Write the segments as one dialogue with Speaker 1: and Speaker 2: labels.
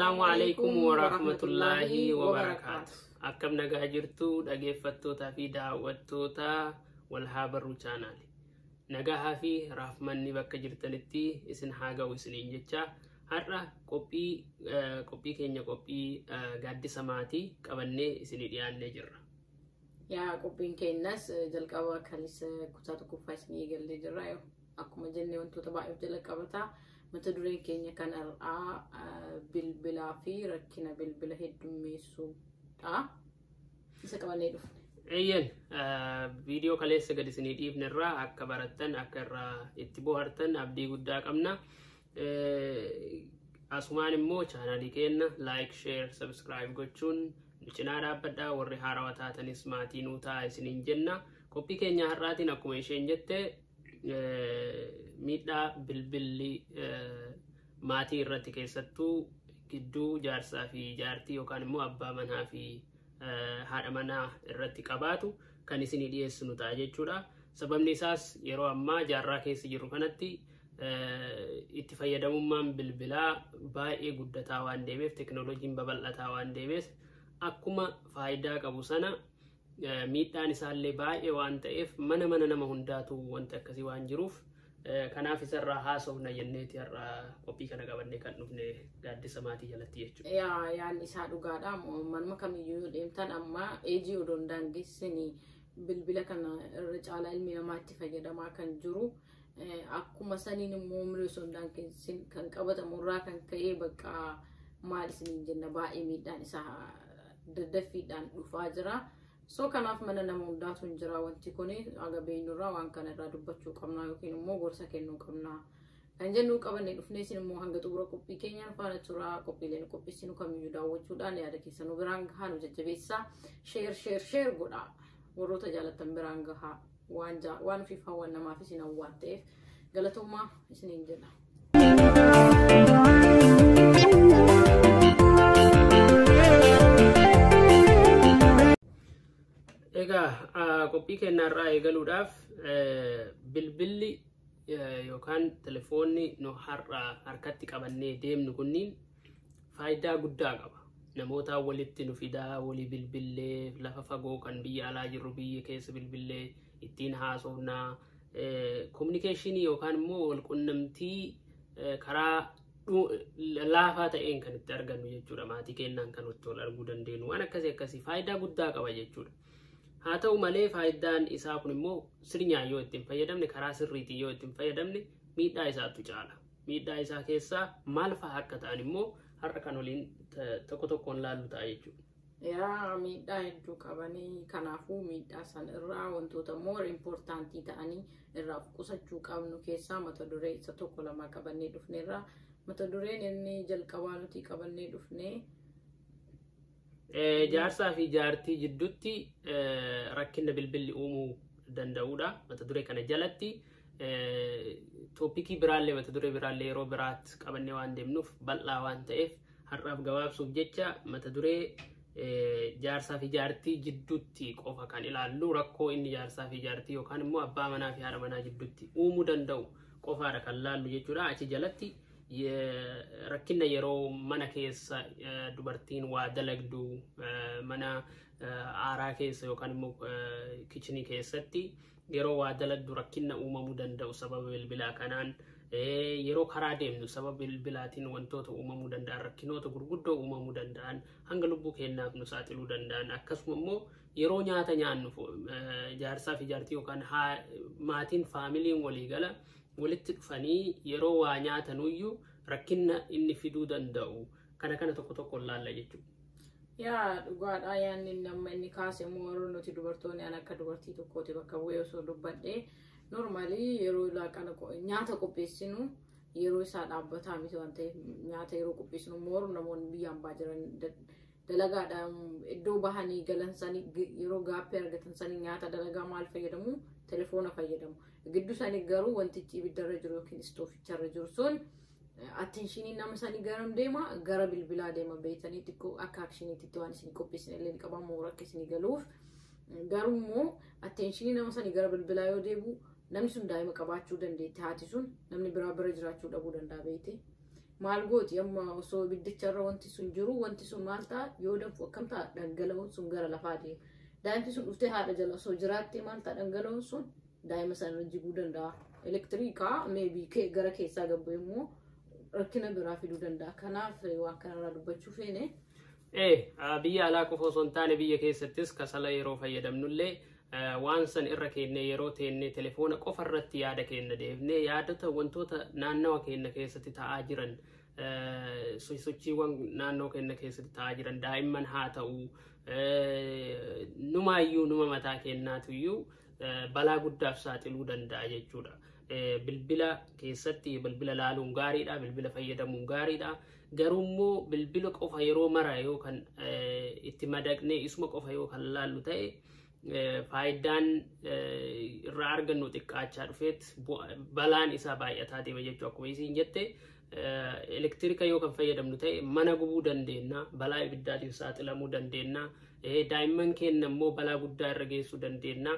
Speaker 1: Assalamualaikum warahmatullahi wabarakatuh. Akkam nagaa jirtu dhageeffattootaa fi daawwattoota Walhabarru channel. Nagaa fi rahmanni bakka jirtanitti isin haa ga'u isiniin jecha har'a qophii keenya gaaddisa maatii qabannee isinii dhiyaannee jirra.
Speaker 2: Yaa qophiin keenyas jalqaba kanis kutaa tokkoffaa isinii eegallee jirra. Akkuma jennee wantoota baay'ee jalqabata. Mata dureen keenya kan bilbilaa fi rakkina bilbila heddummeessuudha. Isa qabannee dhufne.
Speaker 1: Eyyen viidiyoo kaleessa gad isinii dhiifnerraa akka barattan akka irraa itti bohaartan abdii guddaa qabna. Asumaan immoo chaanalii keenya like, share, subscribe gochuun cinaa dhaabbadhaa. Warri haarawaa taatanis maatii nuu ta'a isiniin jenna. Qophii keenya har'aatiin akkuma isheen jette miidhaa bilbilli maatii irratti keessattuu gidduu jaarsaa fi jaartii yookaan immoo abbaa manaa fi haadha manaa irratti qabaatu kan isinii dhiyeessinu ta'a jechuudha. Sababni isaas yeroo ammaa jaarraa keessa jirru kanatti itti fayyadamummaan bilbilaa baay'ee guddataa waan deemeef, teknooloojiin babal'ataa waan deemeef akkuma faayidaa qabu sana miidhaan isaallee baay'ee waan ta'eef mana nama hundaatu wanta akkasii waan jiruuf kanaaf isarraa haasofna jenneeti har'a qophii kana qabannee kan dhufne gaaddisa maatii jalatti jechuudha.
Speaker 2: Yaan isaa dhugaadha. Manuma kamiyyuu deemtan amma eejii odoo hin daangessini bilbila kana irra caalaa ilmi namaa itti fayyadamaa kan jiru. Akkuma saniin immoo umrii osoo hin daangessin kan qabatamurraa kan ka'ee bakka maal isiniin jenna baay'ee miidhaan isaa daddaffiidhaan dhufaa jira. So kanaaf mana nama hundaatu hin jira wanti kun aga beenyurraa waan kana irraa dubbachuu qabna yookiin immoo gorsa kennuu qabna kan jennuu qabannee dhufnee isin immoo hanga xumura qophii keenyaan faana turaa. Qophiileen qopheessinu kamiyyuu daawwachuudhaan yaada keessan nu biraan gahaa nu jajjabeessaa. Share godhaa warroota jaallattan biraan gahaa waan ofiif hawwan namaaf isin hawwaa ta'eef galatoomaa isiniin jedha.
Speaker 1: Qophii keenyarraa eegaluudhaaf bilbilli yookaan telefoonni nu harkatti qabannee deemnu kunniin faayidaa guddaa qaba. Namoota walitti nu fidaa, walii bilbillee, lafa fagoo kan biyya alaa jirru biyya keessa bilbillee ittiin haasofnaa, kominikeeshinii yookaan immoo walqunnamtii karaa laafaa ta'een kan itti argannu jechuudha. Maatii keenyaan kan wal arguu dandeenyu waan akkasii faayidaa guddaa qaba jechuudha. Haa ta'u malee faayidaan isaa kun immoo sirnaan yoo ittiin fayyadamne, karaa sirriitiin yoo ittiin fayyadamne miidhaa isaatu caala. Miidhaa isaa keessaa maal fa'aa akka ta'an immoo har'a kan waliin tokkoon laallu ta'a jechuudha.
Speaker 2: Miidhaa hedduu qabanii kanaafuu miidhaa san irraa wantoota more importantii ta'anii irraa qusachuu qabnu keessaa mata duree isa tokko lama qabannee dhufneerra. Mata dureen inni jalqabaa nuti qabannee dhufne
Speaker 1: jaarsaa fi jaartii jidduutti rakkina bilbilli uumuu danda'uudha. Mata duree kana jalatti toopikii biraallee mata duree biraallee yeroo biraatti qabannee waan deemnuuf bal'aa waan ta'eef har'aaf gabaabsuuf jecha mata duree jaarsaa fi jaartii jidduutti qofa kan ilaallu rakkoo inni jaarsaa fi jaartii yookaan immoo abbaa manaa fi haadha manaa jidduutti uumuu danda'u qofaadha kan laallu jechuudha. Achi jalatti rakkina yeroo mana keessa dubartiin waa dalagdu mana aaraa keessa yookaan immoo kichinii keessatti yeroo waa dalagdu rakkina uumamuu danda'u sababa bilbilaa kanaan, yeroo karaa deemnu sababa bilbilaatiin wantoota uumamuu danda'an, rakkinoota gurguddoo uumamuu danda'an, hanga lubbuu keenyaaf nu saaxiluu danda'an, akkasuma immoo yeroo nyaata nyaannu jaarsaa fi jaartii yookaan maatiin faamiliin waliigala walitti dhufanii yeroo waa nyaatanuyyuu rakkina inni fiduu danda'u kana tokko laalla jechuudha.
Speaker 2: Dhugaadhaa yaanni nama inni kaase immoo yeroo nuti dubartoonni akka dubartii tokkooti bakka bu'ee osoo dubbadhee normaalii yeroo laaqana nyaata qopheessinu yeroo isaa dhaabbataa miti waan ta'eef nyaata yeroo qopheessinu immoo namoonni biyyaan baa jiran dalagaadhaan iddoo bahanii galansanii yeroo gaaffii argatan sanii nyaata dalagaa maal fayyadamu? Telefoona fayyadamu. Gidduu sanii garuu wantichi ibiddarra jiru yookiin istooficharra jiru sun attentionii nama sanii garam deema? Gara bilbilaa deema. Beeytanii xiqqoo akka akshiniitti waan isin qopheessan illee qabamu rakka isin galuuf garuu immoo attentionii nama sanii gara bilbilaa yoo deebu namni sun daa'ima qabaachuu dandeetti. Haati sun namni biraa bira jiraachuu dhabuu danda'a beeyte. maal gooti amma osoo biddicharra wanti sun jiru wanti sun maal ta'a yoo danfu akkam ta'a dhangala'uun sun gara lafaa deema. Daa'imti sun dhuftee haadha jala osoo jiraattee maal ta'a dhangala'uun sun daa'ima sana jiguu danda'a. Elektiriikaa meebii gara keessaa gabbu immoo rakkina biraa fiduu danda'a. Kanaaf waan kanarraa dubbachuu feene.
Speaker 1: Biyya alaa qofa osoo hin taane biyya keessattis kasala yeroo fayyadamnullee waan san irra keenne yeroo teenne telefoona qofa irratti yaada keenya deebnee yaadota wantoota naannawa keenya keessatti ta'aa jiran sochiiwwan naannoo keenya keessatti ta'aa jiran daa'imman haa ta'u numaayyuu numa mataa keenyaatuyyuu balaa guddaaf saaxiluu danda'a jechuudha. Bilbila keessatti bilbila laaluun gaariidha, bilbila fayyadamuun gaariidha. Garuu bilbila qofa yeroo mara yookaan itti madaqnee isuma qofa yookaan laallu ta'e faayidaan irraa argannu xiqqaachaa dhufeet balaan isaa baay'ataa deema jechuudha. Akkuma isiin jette elektiriika yookaan fayyadamnu ta'e mana gubuu dandeenya, balaa ibiddaatiif saaxilamuu dandeenya, daa'imman keenya immoo balaa guddaa irra geessuu dandeenya.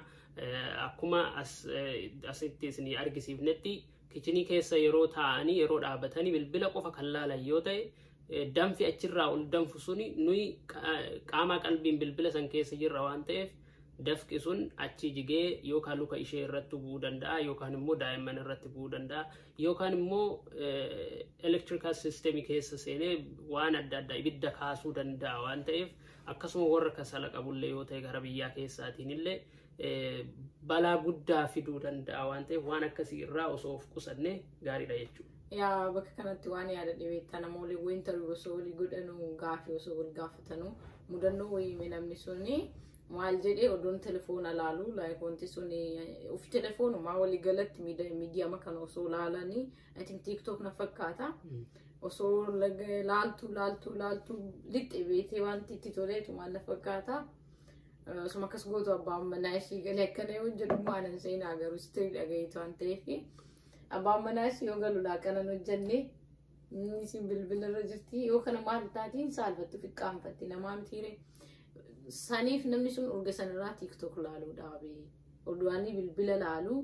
Speaker 1: Akkuma asitti isin argisiifnetti kichinii keessa yeroo taa'anii yeroo dhaabatanii bilbila qofa kan laalan yoo ta'e danfi achirraa ol danfu suni nuyi qaama qalbiin bilbila san keessa jirra waan ta'eef dafqi sun achi jigee yookaan luka ishee irratti bu'uu danda'a yookaan immoo daa'imman irratti bu'uu danda'a yookaan immoo electrical system keessa seenee waan adda addaa ibidda kaasuu danda'a waan ta'eef akkasuma warra kasala qabullee yoo ta'e gara biyyaa keessaatiin illee balaa guddaa fiduu danda'a waan ta'eef waan akkasii irraa osoo of qusanne gaariidha jechuudha.
Speaker 2: Yaa bakka kanatti waan yaada dhibeettaa namoonni wintarii osoo walii godhanuu gaafii osoo wal gaafatanuu mudannoo wayii namni suni maal jedhee odoon telefoona laalu wanti suni of telefoonumaa walii galatti miidiyaama kana osoo laalanii I think TikTok na fakkaata osoo laaltu lixxe beetee wanti itti toleetu maal na fakkaata. Suma kas gootu abbaan manaa ishii galee akkana yoo jedhu maanan seenaa garuu istirii dhagayeetu waan ta'eef abbaan manaa ishii yoo galuudhaa kanan hojjenne isin bilbilarra jirti yoo kana maal taatiin saalfattu fiqqaanfatti namaa mitiire saniif namni sun urga sanarraa TikTok laaluu dhaabee oduwaanii bilbila laaluu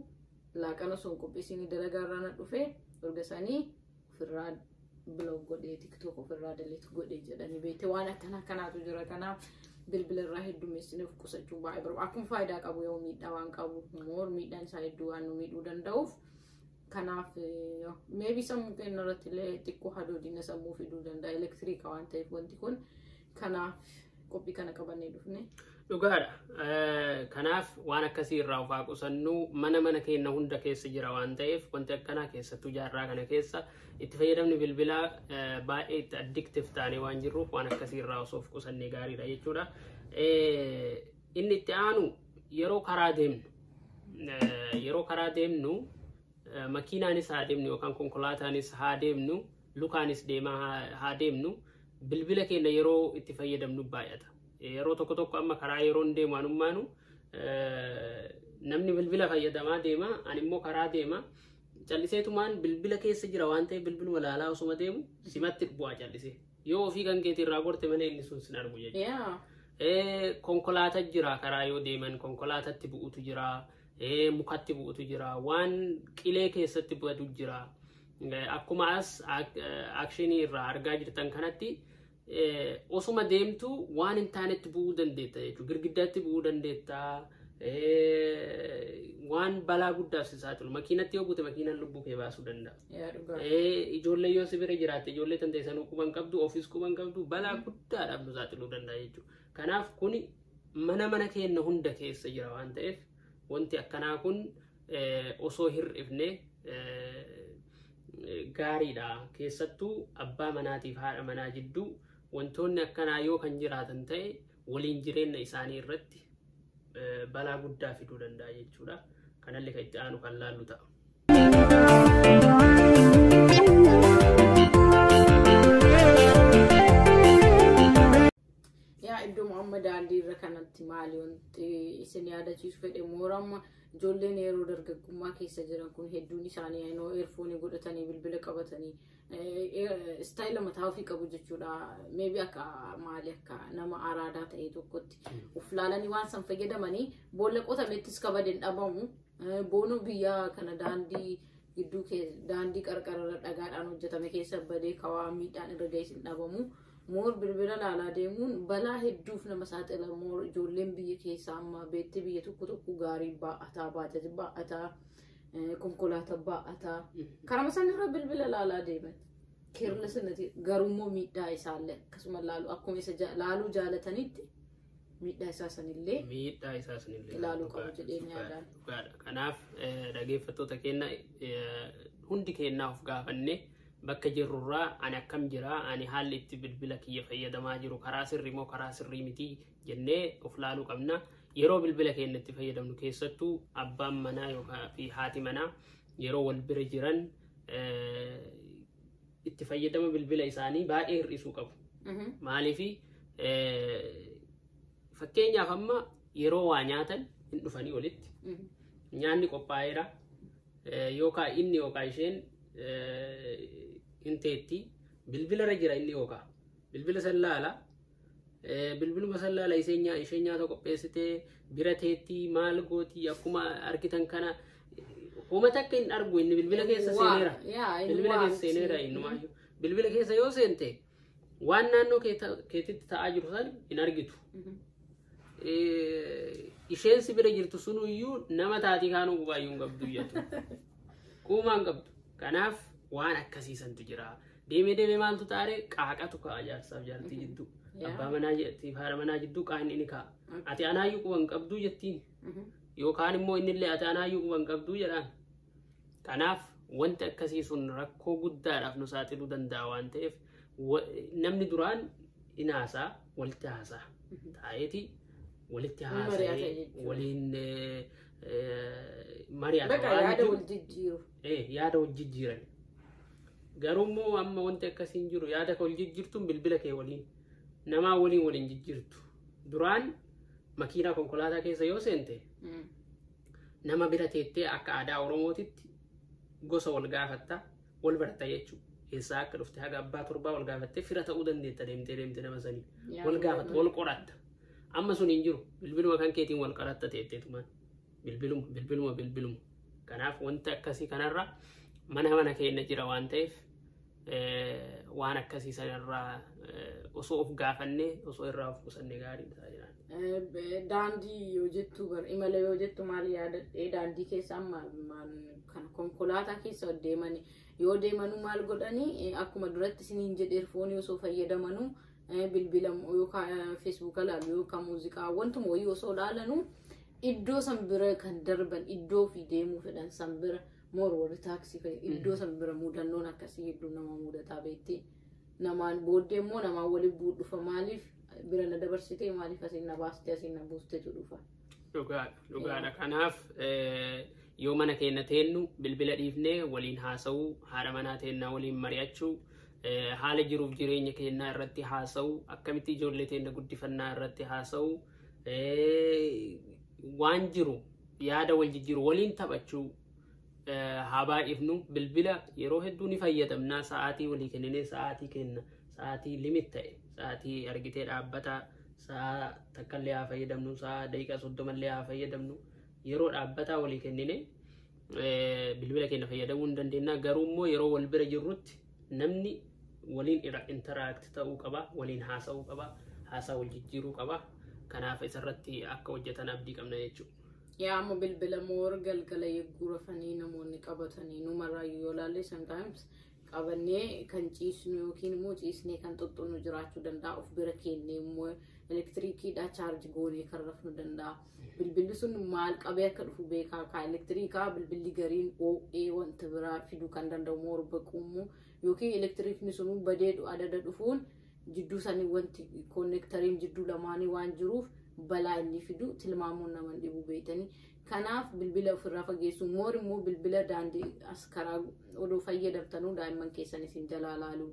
Speaker 2: laaqana sun qopheessanii dalagaarraa na dhufe urga sanii ofirraa blog godhee TikTok ofirraa daleetu godhee jedhanii beete waan akkanaatu jira. Kanaaf bilbilarraa heddumeessine of qusachuu baay'ee barbaada. Akkuma faayidaa qabu yoo miidhaa waan qabu immoo miidhaan isaa hedduu waan nu miidhuu danda'uuf kanaaf meebii sammuu keenya irratti illee xiqqoo hadoodina sammuu fiduu danda'a elektiriika waan ta'eef wanti kun kanaaf qophii kana qabannee dhufne.
Speaker 1: Dhugaadha. Kanaaf waan akkasii irraa of haa qusannu mana keenya hunda keessa jira waan ta'eef wanti akkanaa keessattuu jaarraa kana keessa itti fayyadamni bilbilaa baay'ee itti addictive taanee waan jirruuf waan akkasii irraa osoo of qusannee gaariidha jechuudha. Inni itti aanu yeroo karaa deemnu makiinaanis haa deemnu yookaan konkolaataanis haa deemnu lukaanis deemaa haa deemnu bilbila keenya yeroo itti fayyadamnu baay'ata. Yeroo tokko amma karaa yeroo deemu anummaanu namni bilbila fayyadamaa deema ani immoo karaa deema calliseetumaan bilbila keessa jira waan ta'eef bilbiluma laalaa osuma deemu simatti bu'aa callisee yoo ofii kan keetii irraa gorte malee inni sun sin argu jechuudha. Konkolaataa jira karaa yoo deeman konkolaatatti bu'utu jira mukatti bu'utu jira waan qilee keessatti bu'atu jira akkuma as akshinii irraa argaa jirtan kanatti osuma deemtu waan hin taanetti bu'uu dandeetta jechuudha. Girgiddaatti bu'uu dandeetta waan balaa guddaaf si saaxilu makiinatti yoo buute makiinaan lubbuu kee baasuu danda'a. Ijoollee yoo si bira jiraatte ijoollee tan ta'e sanuu quban qabdu ofiis quban qabdu balaa guddaadhaaf nu saaxiluu danda'a jechuudha. Kanaaf kuni mana keenya hunda keessa jira waan ta'eef wanti akkanaa kun osoo hir'ifne gaariidha. Keessattuu abbaa manaatiif haadha manaa jidduu wantoonni akkanaa yoo kan jiraatan ta'e waliin jireenya isaanii irratti balaa guddaa fiduu danda'a jechuudha. Kanallee kan itti aanu kan laallu ta'a.
Speaker 2: Iddoo amma daandii irra kanatti maali wanti isin yaadachiisu fedhe mooramma ijoolleen yeroo dargaggummaa keessa jiran kun hedduun isaanii yeroo eerfoonii godhatanii bilbila qabatanii istaayila mataa ofii qabu jechuudha. Meebii akka maali akka nama araadaa ta'e tokkotti uf laalanii waan san fayyadamanii boolla qotamettis kabadeen dhabamu boonuu biyya kana daandii gidduu daandii qarqararra dhagaadhaan hojjetame keessa badee kawaa miidhaan irra ga'e hin dhabamu. Moor bilbila laalaa deemuun balaa hedduuf nama saaxila. Moor ijoolleen biyya keessaa amma beetti biyya tokko gaarii baa'ataa, baajaji baa'ataa, konkolaataa baa'ataa. Karama sanirra bilbila laalaa deeman. Keerla sanatti garummoo miidhaa isaallee akkasuma laalu akkuma isa laaluu jaalatanitti miidhaa isaa sanillee laaluu qabu jedheen yaadaan.
Speaker 1: Kanaaf dhaggeeffattoota keenya hundi keenyaa of gaafanne bakka jirrurraa ani akkam jira, ani haalli itti bilbila kiyya fayyadamaa jiru karaa sirrii moo karaa sirrii miti jennee of laaluu qabna. Yeroo bilbila keenya itti fayyadamnu keessattuu abbaan manaa yookaan fi haati manaa yeroo wal bira jiran itti fayyadama bilbila isaanii baay'ee hir'isuu qabu. Maaliifi fakkeenyaaf amma yeroo waa nyaatan hin dhufanii walitti nyaanni qophaa'eera yookaan inni yookaan isheen hin teetti bilbila irra jira inni yookaan bilbila san laala bilbiluma san laala isheen nyaata qopheessitee bira teetti maal gooti akkuma argitan kana Uma takka hin argu inni bilbila keessa seeneera. Bilbila keessa seeneera innumaayyuu. Bilbila keessa yoo seente waan naannoo keetitti ta'aa jiru san hin argitu. Isheen si bira jirtu sunuyyuu nama taatii kaanuu gubaayyuu hin qabdu jettu. Kuumaa hin qabdu. Kanaaf waan akkasiisantu jira. Deemee maaltu taare qaaqatu ka'a jaarsaaf jaartii jidduu. Abbaa manaa jettiif haadha manaa jidduu qaaqni ni ka'a. Ati anaayyuu quba hin qabduu jettiin. Yookaan immoo innillee ati anaayyuu quba hin qabduu jedhaan. Kanaaf wanti akkasii sun rakkoo guddaadhaaf nu saaxiluu danda'a waan ta'eef namni duraan inaasaa walitti haasaa taa'eeti walitti haasa'ee waliin yaada wal jijjiiran. Garuu amma wanti akkasiin jiru yaada ka wal jijjiirtuun bilbila kee waliin namaa waliin jijjiirtu. Duraan makiinaa konkolaataa keessa yoo seente nama bira teettee akka aadaa Oromootitti gosa wal gaafatta wal barata jechuudha. Eessaa akka dhufte haga abbaa torbaa wal gaafattee fira ta'uu dandeetta deemtee nama sanii wal gaafatta wal qoratta. Amma sun hin jiru bilbiluma kan keetiin wal qoratta teetteetumaan bilbiluma. Kanaaf wanti akkasii kanarra mana keenya jira waan ta'eef waan akkasii sanarraa osoo of gaafannee osoo irraa of qusannee gaarii ta'a jiraan.
Speaker 2: Daandii yoo jettu imala yoo jettu maal yaadadhee daandii keessa amma kan konkolaataa keessa deemanii yoo deemanuu maal godhanii akkuma duratti isiniin jedhe earfoonii osoo fayyadamanuu bilbila yookaan feesbuuka laalu yookaan muuziqaa wantuma wayii osoo laalanuu iddoo san bira kan darban iddoo fi deemuu fedhan san bira moor warri taaksii iddoo san bira muudannoon akkasii hedduu nama muudataa beetti namaan booddee immoo namaan waliin buudhufa maaliif bira na dabarsitee maaliif asiin na baastee asiin na buusteetu dhufa.
Speaker 1: Dhugaadha. Kanaaf yoo mana keenya teennu bilbila dhiifnee waliin haasa'uu haadha manaa teennaa waliin mari'achuu haala jiruuf jireenya keenyaa irratti haasa'uu akkamitti ijoollee teenya guddifannaa irratti haasa'uu waan jiru yaada wal jijjiiru waliin taphachuu haa baay'ifnu bilbila yeroo hedduu ni fayyadamna sa'aatii walii kennine sa'aatii kenna sa'aatii limit ta'e sa'aatii argitee dhaabbata sa'a takkallee haa fayyadamnu sa'a daqiiqaa 30 haa fayyadamnu yeroo dhaabbataa walii kennine bilbila keenya fayyadamuu hin dandeenya. Garuu immoo yeroo wal bira jirrutti namni waliin interact ta'uu qaba waliin haasa'uu qaba haasaa wal jijjiiruu qaba. Kanaaf isarratti akka hojjetan abdii qabna jechuudha.
Speaker 2: Yaa amma bilbila moor galgala yegguu rafanii namoonni qabatanii numarraa yoo laalle sometimes qabannee kan ciisnu yookiin immoo ciisnee kan xoxxonnu jiraachuu danda'a of bira kennee immoo elektiriikiidhaa chaarji goonee kan rafnu danda'a. Bilbilli sun maal qabee akka dhufu beekaa ka elektiriikaa bilbilli gariin OA wanta biraa fiduu kan danda'u moor baquummoo yookiin elektiriikni sun badee adada dhufuun jidduu sanii wanti konnektariin jidduu lamaanii waan jiruuf balaa inni fidu tilmaamuun naman dhibuu beeytanii. Kanaaf bilbila ofirraa fageessu moor immoo bilbila daandii as karaa odoo fayyadamtanuu daa'imman keessan isin jalaa laalu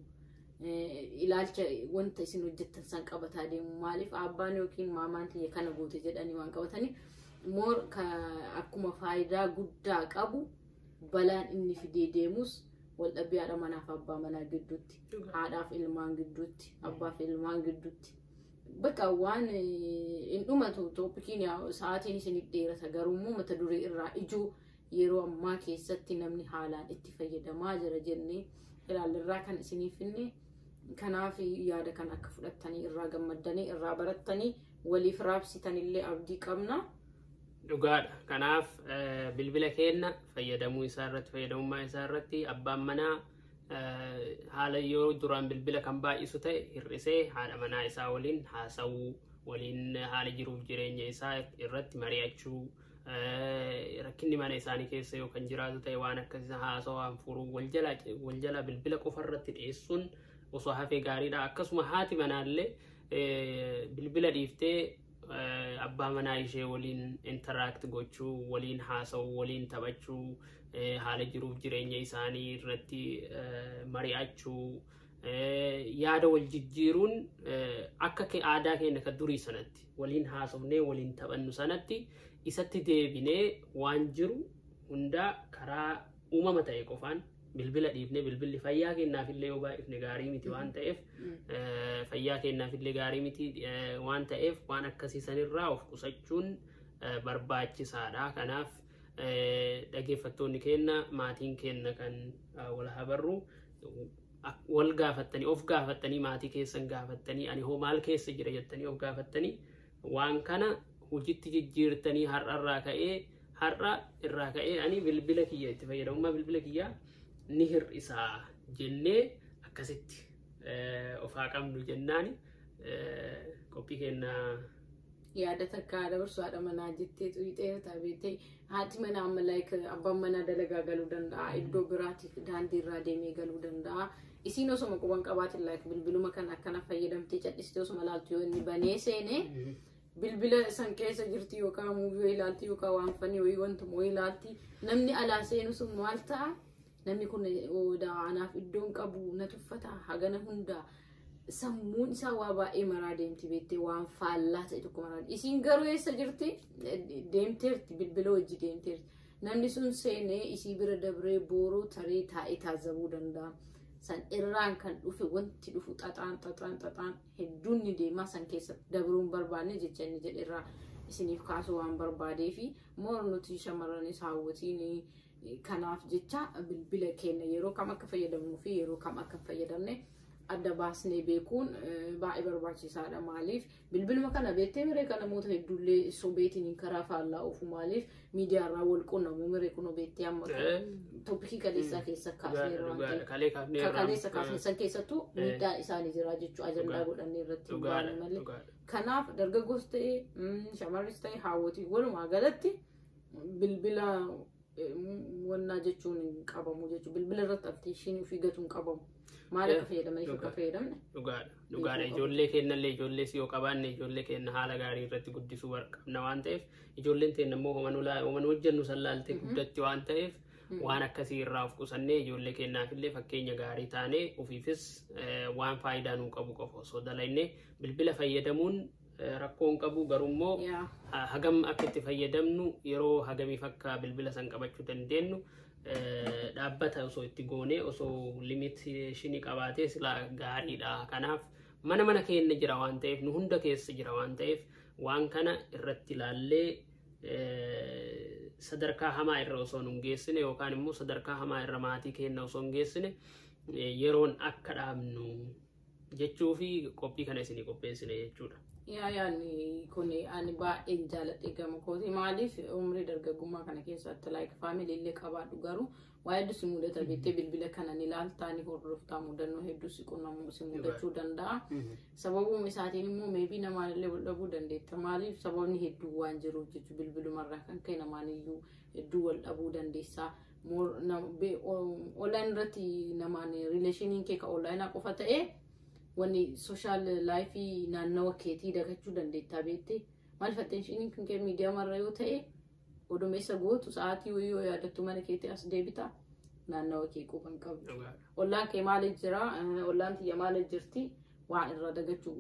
Speaker 2: ilaalcha wanta isin hojjettan san qabataa deemu maaliif abbaan yookiin maamaan tiyya kana goote jedhanii waan qabatanii moor akkuma faayidaa guddaa qabu balaan inni fidee deemus wal dhabbii haadha manaaf abbaa manaa gidduutti haadhaaf ilmaan gidduutti abbaaf ilmaan gidduutti bakka waan in dhumatu toopikiin sa'aatiin isin dheerata garuu immoo mata duree irraa ijoo yeroo ammaa keessatti namni haalaan itti fayyadamaa jira jennee ilaalirraa kan isiniif finne. Kanaaf yaada kan akka fudhattanii irraa gammaddanii irraa barattanii waliif raabsitanillee abdii qabna.
Speaker 1: Dhugaadha. Kanaaf bilbila keenya fayyadamuu isaa irratti fayyadamummaa isaa irratti abbaan manaa haala yoo duraan bilbila kan baay'isu ta'e hir'isee haadha manaa isaa waliin haasawuu waliin haala jiruuf jireenya isaa irratti mari'achuu rakkinni mana isaanii keessa yoo kan jiraatu ta'e waan akkasii haasawaan furuu wal jala bilbila qofa irratti dhiyeessuun osoo hafee gaariidha. Akkasuma haati manaallee bilbila dhiiftee abbaa manaa ishee waliin interact gochuu waliin haasawuu waliin taphachuu haala jiruuf jireenya isaanii irratti mari'achuu yaada wal jijjiiruun akka aadaa keenya kan durii sanatti waliin haasofnee waliin taphannu sanatti isatti deebinee waan jiru hundaa karaa uumama ta'e qofaan bilbila dhiifnee bilbilli fayyaa kennaafillee yoo baay'ifne gaarii miti waan ta'eef fayyaa kennaafillee gaarii miti waan ta'eef waan akkasii sanirraa of qusachuun barbaachisaadha. Kanaaf dhaggeeffattoonni keenya maatiin keenya kan wal habarru wal gaafattanii of gaafattanii maatii keessan gaafattanii ani hoo maal keessa jira jettanii of gaafattanii waan kana hojiitti jijjiirtanii har'a irraa ka'ee ani bilbila kiyya itti fayyadamummaa bilbila kiyyaa ni hir'isaa jennee akkasitti of haa qabnu jennaani qophii keenya
Speaker 2: yaada takka dabarsu haadha manaa jettee xuyixee taabetee haati manaa amma abbaan manaa dalagaa galuu danda'a iddoo biraatiif daandii irraa deemee galuu danda'a. Isiin osoma quban qabaatin bilbiluma kan akkana fayyadamtee cadhistee osoma laaltu yoo inni banee seenee bilbila san keessa jirti yookaan muuvii ilaalti yookaan waan fanii wayii wantuma ilaalti namni alaa seenu sun maal ta'a namni kun anaaf iddoon qabu na tuffata hagana hundaa sammuun isaa waa baay'ee maraa deemti beektee waan faallaa ta'e tokko maraa isiin garuu eessa jirti deemteerti bilbila wajji deemteerti namni sun seenee isii bira dabree booroo taree taa'ee taazabuu danda'a. San irraan kan dhufe wanti dhufu xaxaan hedduun ni deema san keessa dabruun barbaanne jecha inni jedherraa isiniif kaasuu waan barbaadee fi moor nuti shamarranis hawwatiin kanaaf jecha bilbila keenya yeroo kam akka fayyadamnuu fi yeroo kam akka fayyadamne adda baasnee beekuun baay'ee barbaachisaadha. Maaliif bilbiluma kana beektee miree kana namoota hedduullee sobeetiin karaa faallaa ofu maaliif miidiyaarraa wal quunnamuu miree kunoo beektee amma toopikii kaleessaa keessa kaasneerraa keessattuu miidhaa isaanii jira jechuu ajandaa godhannee irratti baane malee. Kanaaf dargaggoos ta'ee shamarris ta'ee hawwatii walumaa galatti bilbila wannaa jechuun qabamu jechuu bilbila irratti attention ofii gatuun qabamu. Maal akka fayyadamanii akka fayyadamne
Speaker 1: dhugaadha. Ijoollee keenyallee ijoollee si yoo qabaanne ijoollee keenya haala gaarii irratti guddisuu qabna waan ta'eef ijoolleen teenya immoo homan hojjennu sallaaltee guddatti waan ta'eef waan akkasii irraa of qusannee ijoollee keenyaafillee fakkeenya gaarii taanee ofiifis waan faayidaa nuu qabu qofa osoo dalaynee bilbila fayyadamuun rakkoon qabu garummoo hagam akka itti fayyadamnu yeroo hagamiif akka bilbila san qabachuu dandeenyu dhaabbata osoo itti goonee osoo limitishinii qabaatee sila gaariidha. Kanaaf mana keenya jira waan ta'eef nu hunda keessa jira waan ta'eef waan kana irratti ilaallee sadarkaa hamaa irra osoo nu geessine yookaan immoo sadarkaa hamaa irra maatii keenya osoo hin geessine yeroon akka dhaabnu jechuu fi qophii kana isinii qopheessine jechuudha.
Speaker 2: Yaani kun ani baay'een jaaladhe gama kooti maaliif umrii dargaggummaa kana keessatti faamilii illee qabaadhu garuu waa hedduu si mudata beektee bilbila kanan ilaaltaanii hordoftaa mudannoo hedduu si qunnamuu si mudachuu danda'a. Sababuma isaatiin immoo meebii namaallee wal dhabuu dandeetta maaliif sababni hedduu waan jiruuf jechuu bilbilumarraa kan ka'e namaaniyyuu hedduu wal dhabuu dandeessaa. Online irratti namaan rileeshiniin kee ka online qofa ta'ee wanni social life naannawa keetii dagachuu dandeettaa beektee maal attention kan kee miidiyaa marra yoo ta'e odumeessa gootu sa'aatii yoo yaadattu mana keetii as deebita naannawa kee quban qabdu ollaan kee maal jira ollaan tiyya maal jirti waan irra dagachuu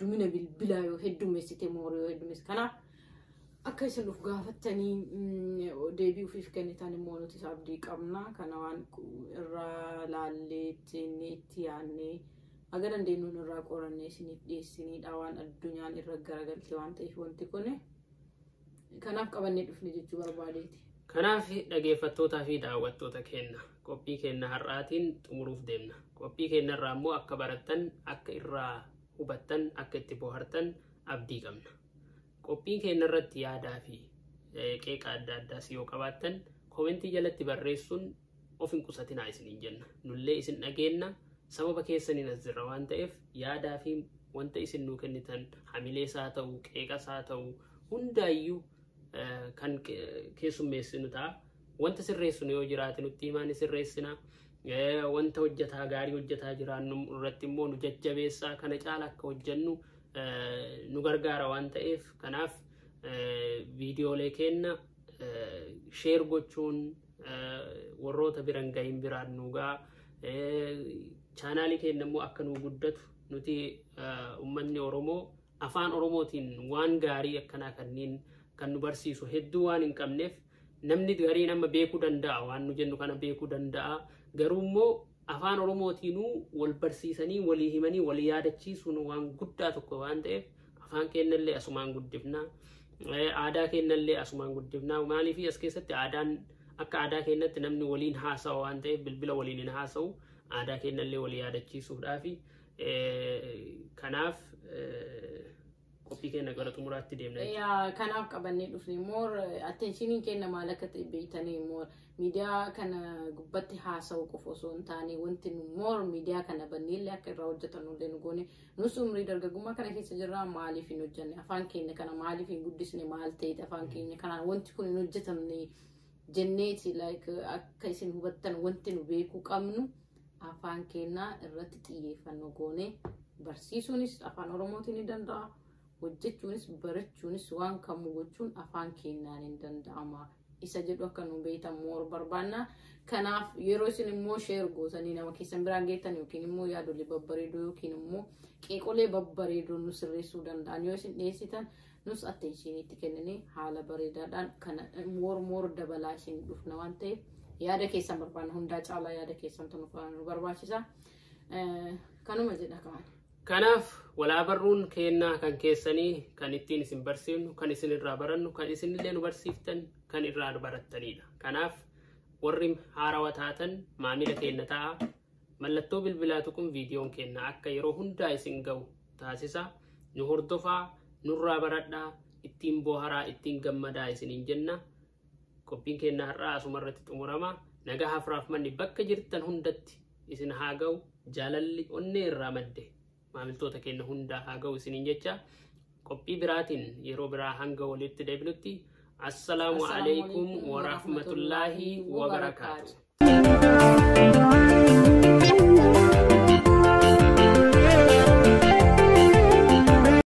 Speaker 2: dumina bilbilaa yoo heddummeessite moorii yoo heddummeessite kanaaf akka isin uf gaafattanii deebii ofiif kennitan immoo nuti abdii qabna kana waan irra laalleetiin itti yaannee agar dandeenyuun irraa qorannee isiniif dhiyeessiniidha waan addunyaan irra garagaltee waan ta'eef wanti kun kanaaf qabannee dhufne jechuu barbaadeeti.
Speaker 1: Kanaaf dhageeffattootaa fi daawwattoota keenya qophii keenya har'aatiin xumuruuf deemna. Qophii keenya irraa immoo akka barattan, akka irraa hubattan, akka itti bohaartan abdii qabna. Qophii keenya irratti yaadaa fi qeeqa adda addaas yoo qabaattan komentii jalatti barreessuun of hin qusatinaa isiniin jenna. Nullee isin dhageenna sababa keessaniin as jirra waan ta'eef yaadaa fi wanta isin nuu kennitan hamilees haa ta'u, qeeqas haa ta'u hundaayyuu kan keessummeessinu ta'a. Wanta sirreessinu yoo jiraate nutti himaa ni sirreessina. Wanta hojjetaa gaarii hojjetaa jiraannu irratti immoo nu jajjabeessaa kana caala akka hojjennu nu gargaara waan ta'eef kanaaf viidiyoolee keenya share gochuun warroota biran gahin biraan nuugaa chaanaalii keenya immoo akka nu guddatu nuti ummanni Oromoo afaan Oromootiin waan gaarii akkanaa kanneen kan nu barsiisu hedduu waan hin qabneef namni gariin amma beekuu danda'a waan nu jennu kana beekuu danda'a garuu immoo afaan Oromootiinuu wal barsiisanii walii himanii walii yaadachiisuun waan guddaa tokko waan ta'eef afaan keenyallee asumaan guddifna aadaa keenyallee asumaan guddifna maaliif as keessatti aadaan akka aadaa keenyatti namni waliin haasa'u waan ta'eef bilbila waliin hin haasa'u aadaa keenyallee walii yaadachiisuudhaaf kanaaf qophii keenya gara xumuraatti deemna.
Speaker 2: Kanaaf qabannee dhufne more attention keenya maal akka ta'e beeytanii more miidiyaa kana gubbatti haasa'u qofa osoo hin taane wanti more miidiyaa kana banneellee akka irraa hojjetanullee nu goone nus umrii dargaggummaa kana keessa jirra maaliif hin hojjenne afaan keenya kana maaliif hin guddisne maal ta'eeti afaan keenya kanaan wanti kun hin hojjetamne jenneeti like akka isin hubattan wanti nu beekuu qabnu afaan keenya irratti xiyyeeffannoo goone barsiisuunis afaan Oromootiin ni danda'a. Hojjechuunis barachuunis waan kamuu gochuun afaan keenyaan hin danda'ama. Isa jedhu akka nu beektan more barbaanna. Kanaaf yeroo isin immoo share gootanii nama keessan biraan geettan yookiin immoo yaadolee babbareedoo yookiin immoo qeeqolee babbareedoo nu sirreessuu danda'an yoo isin dhiyeessitan nus attenshiniitti kennanii haala bareedaadhaan kana more dabalaa isin dhufna waan ta'eef yaada keessan barbaanna hundaa caalaa yaada keessan nu barbaachisa. Kanuma jedha kaman.
Speaker 1: Kanaaf walaabarruun keenyaa kan keessanii kan ittiin isin barsiifnu kan isin irraa barannu kan isinillee nu barsiiftan kan irraa nu barattanidha. Kanaaf warri haarawaa taatan maamila keenya ta'a. Mallattoo bilbilaa tuquun viidiyoon keenya akka yeroo hundaa isin ga'u taasisa. Nu hordofaa, nurraa baradhaa, ittiin boharaa, ittiin gammadaa isiniin jenna. Qophiin keenya har'aa asumarratti xumurama. Nagaa hafraaf manni bakka jirtan hundatti isin haa ga'u. Jaalalli onnee irraa madde. Maamiltoota keenya hundaa haa ga'u isiniin jecha qophii biraatiin yeroo biraa hanga walitti deebinutti assalaamu alaykum wa rahmatullaahi wa barakaatuh.